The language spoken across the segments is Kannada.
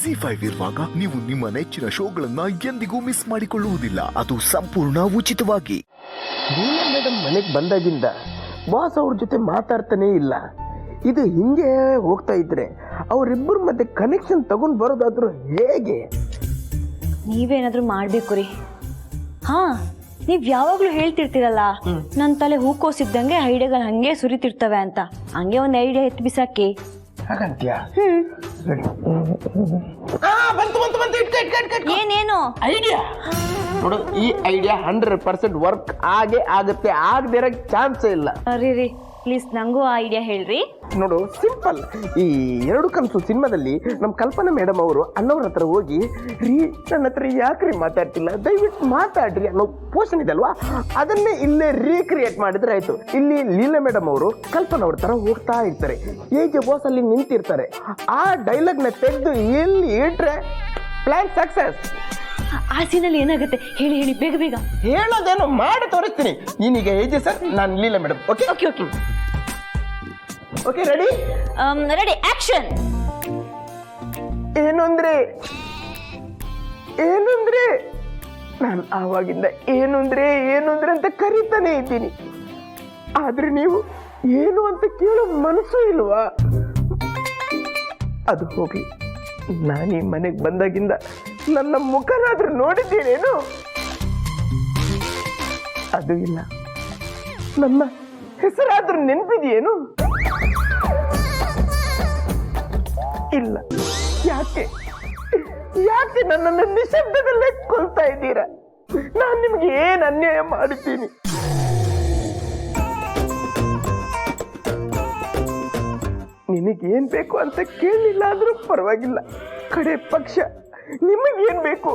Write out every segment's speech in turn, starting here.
ಜಿ5 ಇರುವಾಗ ನೀವು ನಿಮ್ಮ ನೆಚ್ಚಿನ ಶೋಗಳನ್ನ ಎಂದಿಗೂ ಮಿಸ್ ಮಾಡಿಕೊಳ್ಳುವುದಿಲ್ಲ. ಅದು ಸಂಪೂರ್ಣ ಉಚಿತವಾಗಿ. ಮೇಡಮ್ ಮನೆಗೆ ಬಂದಾಗಿಂದ ಬಾಸ್ ಅವ್ರ ಜೊತೆ ಮಾತಾಡ್ತಾನೇ ಇಲ್ಲ. ಇದು ಹಿಂಗೆ ಹೋಗ್ತಾ ಇದ್ರೆ ಅವರಿಬ್ಬರ ಮಧ್ಯೆ ಕನೆಕ್ಷನ್ ತಗೊಂಡು ಬರೋದಾದ್ರೂ ಹೇಗೆ? ನೀವೇನಾದ್ರೂ ಮಾಡ್ಬೇಕು ರೀ. ಹಾ, ನೀವ್ ಯಾವಾಗ್ಲೂ ಹೇಳ್ತಿರ್ತೀರಲ್ಲ, ನನ್ ತಲೆ ಹೂಕೋಸಿದ್ದಂಗೆ ಐಡಿಯಾಗಳು ಹಂಗೆ ಸುರಿತಿರ್ತವೆ ಅಂತ. ಹಂಗೆ ಒಂದ್ ಐಡಿಯಾ ಎತ್ತು ಬಿಸಾಕಿ. ಹಾಗಂತ್ಯಾ? ಏನೇನು ಐಡಿಯಾ ನೋಡು, ಈ ಐಡಿಯಾ 100% ವರ್ಕ್ ಆಗುತ್ತೆ. ಆಗದೆ ಇರಕ್ಕೆ ಚಾನ್ಸೇ ಇಲ್ಲ. ರೀ ಪ್ಲೀಸ್ ನಂಗೂ ಆ ಐಡಿಯಾ ಹೇಳ್ರಿ. ನೋಡು, ಸಿಂಪಲ್. ಈ 2 ಕನಸು ಸಿನಿಮಾದಲ್ಲಿ ನಮ್ಮ ಕಲ್ಪನಾ ಮೇಡಮ್ ಅವರು ಅಣ್ಣವ್ರ ಹತ್ರ ಹೋಗಿ, ರೀ ನನ್ನ ಹತ್ರ ಯಾಕ್ರಿ ಮಾತಾಡ್ತಿಲ್ಲ, ದಯವಿಟ್ಟು ಮಾತಾಡ್ರಿ ಅನ್ನೋ ಪೋಷನ್ ಇದೆ ಅಲ್ವಾ, ಅದನ್ನೇ ಇಲ್ಲೇ ರೀಕ್ರಿಯೇಟ್ ಮಾಡಿದ್ರೆ ಆಯ್ತು. ಇಲ್ಲಿ ಲೀಲಾ ಮೇಡಮ್ ಅವರು ಕಲ್ಪನಾ ಅವ್ರ ತರ ಹೋಗ್ತಾ ಇರ್ತಾರೆ, ಏಜೆ ಬಾಸ್ ಅಲ್ಲಿ ನಿಂತಿರ್ತಾರೆ. ಆ ಡೈಲಾಗ್ ನ ತೆಗೆದು ಎಲ್ಲಿ ಇಟ್ರೆ ಪ್ಲಾನ್ ಸಕ್ಸಸ್. ಆ ಸೀನಲ್ಲಿ ಏನಾಗುತ್ತೆ ಹೇಳಿ ಹೇಳಿ, ಬೇಗ ಬೇಗ. ಹೇಳೋದೇನೋ ಮಾಡಿ ತೋರಿಸ್ತೀನಿ. ನೀನೀಗ ಏಜೆ ಸರ್, ನಾನು Leela madam. Okay okay okay okay, ready ready, action. ಏನಂದ್ರೆ ನಾನು ಆವಾಗಿಂದ ಏನಂದ್ರೆ ಅಂತ ಕರೀತಾನೆ ಇದ್ದೀನಿ. ಆದ್ರೆ ನೀವು ಏನು ಅಂತ ಕೇಳೋ ಮನಸ್ಸು ಇಲ್ವಾ? ಅದು ಹೋಗಿ ನಾನೀ ಮನೆಗೆ ಬಂದಾಗಿಂದ ನನ್ನ ಮುಖನಾದ್ರೂ ನೋಡಿದ್ದೀನೇನು? ಅದು ಇಲ್ಲ. ನನ್ನ ಹೆಸರಾದ್ರೂ ನೆನಪಿದೆಯೇನು? ಇಲ್ಲ. ಯಾಕೆ ನನ್ನನ್ನು ನಿಶಬ್ದದಲ್ಲೇ ಕೊಲ್ತಾ ಇದ್ದೀರಾ? ನಾನು ನಿಮ್ಗೆ ಏನ್ ಅನ್ಯಾಯ ಮಾಡಿದ್ದೀನಿ? ನಿನಗೇನ್ ಬೇಕು ಅಂತ ಕೇಳಿಲ್ಲ ಆದ್ರೂ ಪರವಾಗಿಲ್ಲ, ಕಡೆ ಪಕ್ಷ ನಿಮಗೇನ್ ಬೇಕು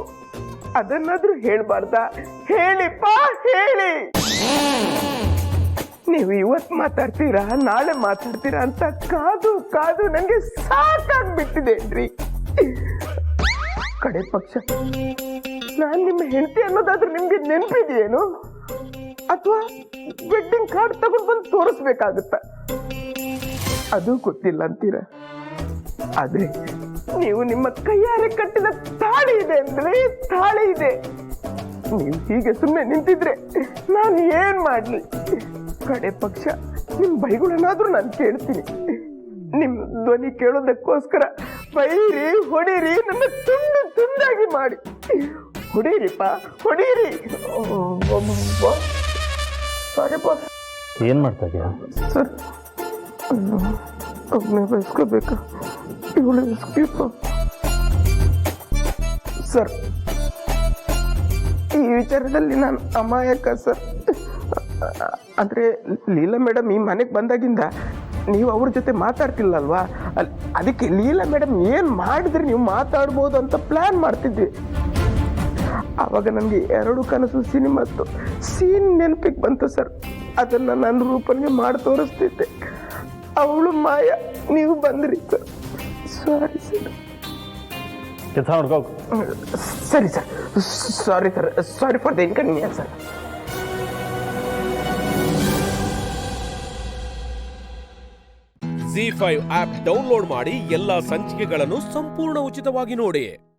ಅದನ್ನಾದ್ರೂ ಹೇಳ್ಬಾರ್ದಾ? ಹೇಳಿಪ್ಪ, ಹೇಳಿ. ನೀವು ಇವತ್ತು ಮಾತಾಡ್ತೀರಾ, ನಾಳೆ ಮಾತಾಡ್ತೀರಾ ಅಂತ ಕಾದು ನನಗೆ ಸಾಕಾಗ್ಬಿಟ್ಟಿದೆ. ಕಡೆ ಪಕ್ಷ ನಾನು ನಿಮ್ಮ ಹೆಂಡತಿ ಅನ್ನೋದಾದ್ರೂ ನಿಮ್ಗೆ ನೆನಪಿದೆಯೇನು? ಅಥವಾ ವೆಡ್ಡಿಂಗ್ ಕಾರ್ಡ್ ತಗೊಂಡು ಬಂದು ತೋರಿಸ್ಬೇಕಾಗುತ್ತ? ಅದು ಗೊತ್ತಿಲ್ಲ ಅಂತೀರಾ. ಆದ್ರೆ ನೀವು ನಿಮ್ಮ ಕೈಯಾರೆ ಕಟ್ಟಿದ ತಾಳಿ ಇದೆ ಅಂದ್ರೆ ತಾಳಿ ಇದೆ. ನೀವು ಹೀಗೆ ಸುಮ್ಮನೆ ನಿಂತಿದ್ರೆ ನಾನು ಏನ್ ಮಾಡ್ಲಿ? ಕಡೆ ಪಕ್ಷ ನಿಮ್ ಬೈಗಳನ್ನಾದ್ರೂ ನಾನು ಕೇಳ್ತೀನಿ. ನಿಮ್ ಧ್ವನಿ ಕೇಳೋದಕ್ಕೋಸ್ಕರ ಬೈರಿ, ಹೊಡೀರಿ, ನನ್ನ ತುಂಡಾಗಿ ಮಾಡಿ. ಹೊಡೀರಿಪ್ಪ, ಹೊಡೀರಿ. Sorry boss. ಏನ್ ಮಾಡ್ತಾ ಇದೀಯಾ ಸರ್? ಒಬ್ಬನೇ ಬಯಸ್ಕೋಬೇಕಾ? ಇವಳು ಬಯಸ್ಕಪ್ಪ ಸರ್. ಈ ವಿಚಾರದಲ್ಲಿ ನಾನು ಅಮಾಯಕ ಸರ್. ಅಂದ್ರೆ ಲೀಲಾ ಮೇಡಮ್ ಈ ಮನೆಗೆ ಬಂದಾಗಿಂದ ನೀವು ಅವ್ರ ಜೊತೆ ಮಾತಾಡ್ತಿಲ್ಲಲ್ವಾ, ಅದಕ್ಕೆ ಲೀಲಾ ಮೇಡಮ್ ಏನ್ ಮಾಡಿದ್ರೆ ನೀವು ಮಾತಾಡ್ಬೋದು ಅಂತ ಪ್ಲಾನ್ ಮಾಡ್ತಿದ್ವಿ. ಆವಾಗ ನನಗೆ 2 ಕನಸು ಸಿನಿಮಾತ್ತು ಸೀನ್ ನೆನಪಿಗೆ ಬಂತು ಸರ್. ಅದನ್ನ ನನ್ನ ರೂಪನಿಗೆ ಮಾಡಿ ತೋರಿಸ್ತಿದ್ದೆ. ಅವಳು ಮಾಯ, ನೀವು ಬಂದ್ರಿ ಸರ್. Sorry sir. ಕೆಲಸ ನೋಡ್ಕೋ. ಸರಿ sir, sorry sir, sorry for the inconvenience sir. Zee five app download ಮಾಡಿ ಎಲ್ಲಾ ಸಂಚಿಕೆಗಳನ್ನು ಸಂಪೂರ್ಣ ಉಚಿತವಾಗಿ ನೋಡಿ.